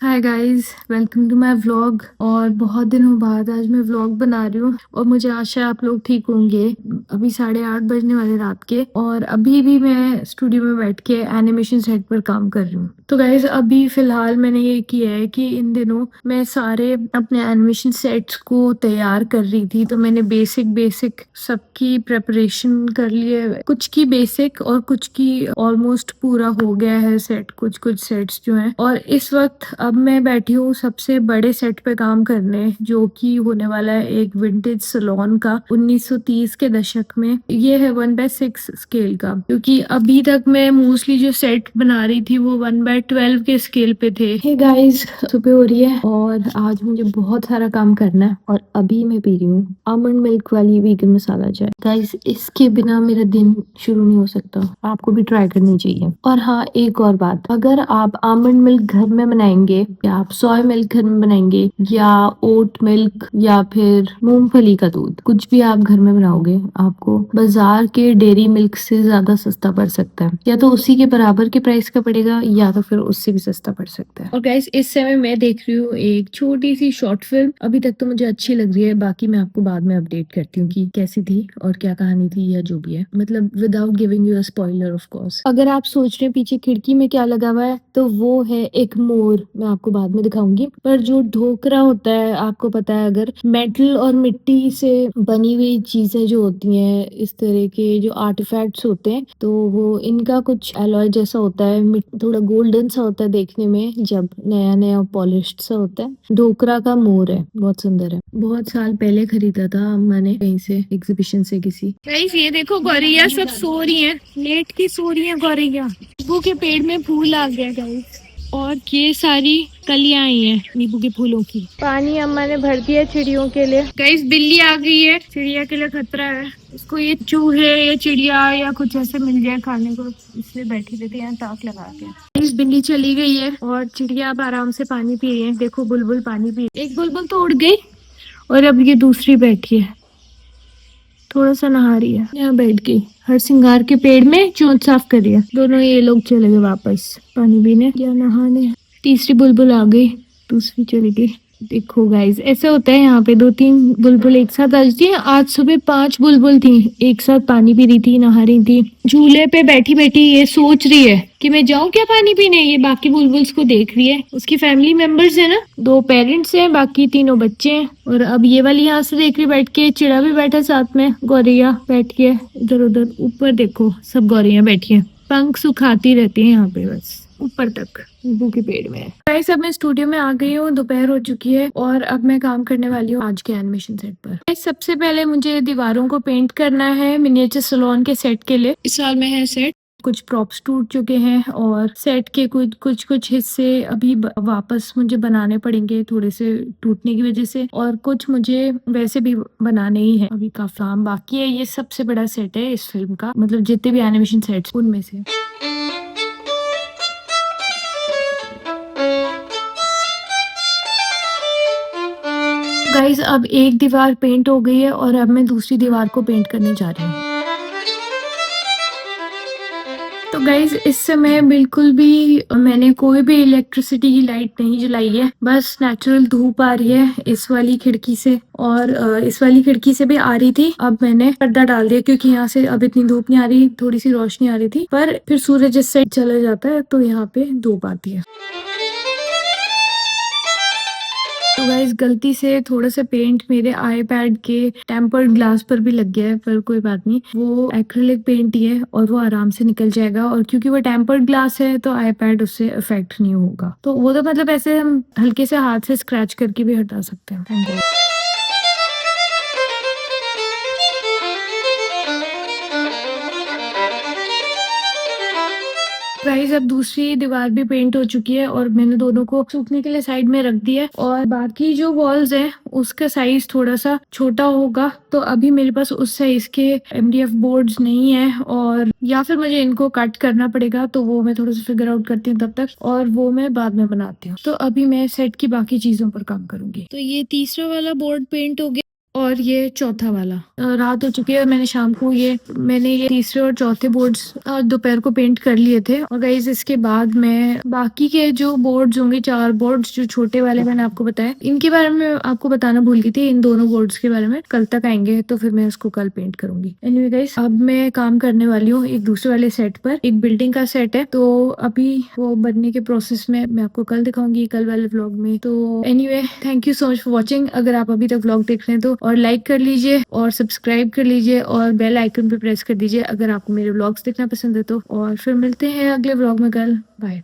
Hi guys, welcome to my vlog. और बहुत दिनों बाद आज मैं व्लॉग बना रही हूँ और मुझे आशा है आप लोग ठीक होंगे। अभी 8:30 बजने वाले रात के और अभी भी मैं स्टूडियो में बैठ के एनिमेशन सेट पर काम कर रही हूँ। तो गाइस अभी फिलहाल मैंने ये किया है कि इन दिनों मैं सारे अपने एनिमेशन सेट्स को तैयार कर रही थी। तो मैंने बेसिक सबकी प्रेपरेशन कर ली है, कुछ की बेसिक और कुछ की ऑलमोस्ट पूरा हो गया है सेट। कुछ कुछ सेट्स जो हैं, और इस वक्त अब मैं बैठी हूँ सबसे बड़े सेट पे काम करने, जो कि होने वाला है एक विंटेज सलोन का 1930 के दशक में। ये है 1/6 स्केल का, क्योंकि अभी तक मैं मोस्टली जो सेट बना रही थी वो 1/12 के स्केल पे थे। हे गाइस, सुबह हो रही है और आज मुझे बहुत सारा काम करना है और अभी मैं पी रही हूँ आमंड मिल्क वाली वीगन मसाला चाय। गाइस इसके बिना मेरा दिन शुरू नहीं हो सकता, आपको भी ट्राई करनी चाहिए। और हाँ, एक और बात, अगर आप आमंड मिल्क घर में बनाएंगे या आप सोया मिल्क घर में बनाएंगे या ओट मिल्क या फिर मूंगफली का दूध, कुछ भी आप घर में बनाओगे, आपको बाजार के डेयरी मिल्क से ज्यादा सस्ता पड़ सकता है। या तो उसी के बराबर के प्राइस का पड़ेगा या तो फिर उससे भी सस्ता पड़ सकता है। और गाइस इस समय मैं देख रही हूँ एक छोटी सी शॉर्ट फिल्म। अभी तक तो मुझे अच्छी लग रही है, बाकी मैं आपको बाद में अपडेट करती हूँ कि कैसी थी और क्या कहानी थी या जो भी है, मतलब without giving you a spoiler of course. अगर आप सोच रहे हैं पीछे खिड़की में क्या लगा हुआ है, तो वो है एक मोर। मैं आपको बाद में दिखाऊंगी। पर जो ढोकरा होता है, आपको पता है, अगर मेटल और मिट्टी से बनी हुई चीजें जो होती हैं, इस तरह के जो आर्टिफैक्ट्स होते हैं, तो वो इनका कुछ अलॉय जैसा होता है, थोड़ा गोल्डन सा होता है देखने में, जब नया नया पॉलिश्ड सा होता है। ढोकरा का मोर है, बहुत सुंदर है। बहुत साल पहले खरीदा था मैंने कहीं से, एग्जीबिशन से किसी। गाइस ये देखो, गौरैया सब सो रही हैं, लेट के सो रही हैं गौरैया। नींबू के पेड़ में फूल आ गया गाइस, और ये सारी कलियां आई हैं नींबू के फूलों की। पानी अम्मा ने भर दिया चिड़ियों के लिए। गाइस बिल्ली आ गई है, चिड़िया के लिए खतरा है। इसको ये चूहे या चिड़िया या कुछ ऐसे मिल जाए खाने को, इसलिए बैठी रहती है ताक लगा के। इस बिल्ली चली गई है और चिड़िया अब आराम से पानी पी रही है। देखो बुलबुल पानी पी रही है। एक बुलबुल तो उड़ गई और अब ये दूसरी बैठी है, थोड़ा सा नहा रही है। यहाँ बैठ गई, हर सिंगार के पेड़ में चोंच साफ कर रही है। दोनों ये लोग चले गए वापस पानी पीने या नहाने। तीसरी बुलबुल आ गई, दूसरी चली गई। देखो गाइस, ऐसा होता है यहाँ पे, 2-3 बुलबुल एक साथ आ जाती है। आज सुबह 5 बुलबुल थी, एक साथ पानी पी रही थी, नहा रही थी। झूले पे बैठी बैठी ये सोच रही है कि मैं जाऊं क्या पानी पीने। ये बाकी बुलबुल्स को देख रही है। उसकी फैमिली मेंबर्स है ना, 2 पेरेंट्स हैं, बाकी तीनों बच्चे हैं। और अब ये वाली यहाँ से देख रही बैठ के, चिड़ा भी बैठा साथ में, गौरैया बैठ के इधर उधर। ऊपर देखो सब गौरैया बैठी है, पंख सुखाती रहती है यहाँ पे बस ऊपर तक, नींबू के पेड़ में। गाइस अब मैं स्टूडियो में आ गई हूँ, दोपहर हो चुकी है और अब मैं काम करने वाली हूँ आज के एनिमेशन सेट पर। गाइस सबसे पहले मुझे दीवारों को पेंट करना है मिनिएचर सलोन के सेट के लिए। इस साल में है सेट, कुछ प्रॉप्स टूट चुके हैं और सेट के कुछ हिस्से अभी वापस मुझे बनाने पड़ेंगे, थोड़े से टूटने की वजह से। और कुछ मुझे वैसे भी बनाने ही है, अभी काफी काम बाकी है। ये सबसे बड़ा सेट है इस फिल्म का, मतलब जितने भी एनिमेशन सेट्स उनमें से। गाइस अब एक दीवार पेंट हो गई है और अब मैं दूसरी दीवार को पेंट करने जा रही हूँ। तो गाइज इस समय बिल्कुल भी मैंने कोई भी इलेक्ट्रिसिटी की लाइट नहीं जलाई है, बस नेचुरल धूप आ रही है इस वाली खिड़की से और इस वाली खिड़की से भी आ रही थी। अब मैंने पर्दा डाल दिया क्योंकि यहाँ से अब इतनी धूप नहीं आ रही, थोड़ी सी रोशनी आ रही थी, पर फिर सूरज इस साइड चला जाता है तो यहाँ पे धूप आती है। तो गाइस गलती से थोड़ा सा पेंट मेरे आईपैड के टेम्पर्ड ग्लास पर भी लग गया है, पर कोई बात नहीं, वो एक्रिलिक पेंट ही है और वो आराम से निकल जाएगा। और क्योंकि वो टेम्पर्ड ग्लास है तो आईपैड उससे अफेक्ट नहीं होगा। तो वो तो मतलब ऐसे हम हल्के से हाथ से स्क्रैच करके भी हटा सकते हैं। Thank God. गाइस अब दूसरी दीवार भी पेंट हो चुकी है और मैंने दोनों को सूखने के लिए साइड में रख दिया है। और बाकी जो वॉल्स हैं उसका साइज थोड़ा सा छोटा होगा, तो अभी मेरे पास उस साइज के एमडीएफ बोर्ड्स नहीं है, और या फिर मुझे इनको कट करना पड़ेगा, तो वो मैं थोड़ा सा फिगर आउट करती हूँ तब तक, और वो मैं बाद में बनाती हूँ। तो अभी मैं सेट की बाकी चीजों पर काम करूंगी। तो ये तीसरा वाला बोर्ड पेंट हो गया। और ये चौथा वाला। रात हो चुकी है और मैंने ये तीसरे और चौथे बोर्ड्स दोपहर को पेंट कर लिए थे। और गाइस इसके बाद मैं बाकी के जो बोर्ड्स होंगे, 4 बोर्ड्स जो छोटे वाले मैंने आपको बताया, इनके बारे में आपको बताना भूल गई थी। इन दोनों बोर्ड्स के बारे में कल तक आएंगे, तो फिर मैं उसको कल पेंट करूंगी। एनीवे गाइस, अब मैं काम करने वाली हूँ एक दूसरे वाले सेट पर। एक बिल्डिंग का सेट है, तो अभी वो बनने के प्रोसेस में मैं आपको कल दिखाऊंगी, कल वाले व्लॉग में। तो anyway, thank you so much for watching. अगर आप अभी तक व्लॉग देख रहे हैं तो और लाइक कर लीजिए और सब्सक्राइब कर लीजिए और बेल आइकन पे प्रेस कर दीजिए अगर आपको मेरे व्लॉग्स देखना पसंद है तो। और फिर मिलते हैं अगले व्लॉग में कल। बाय।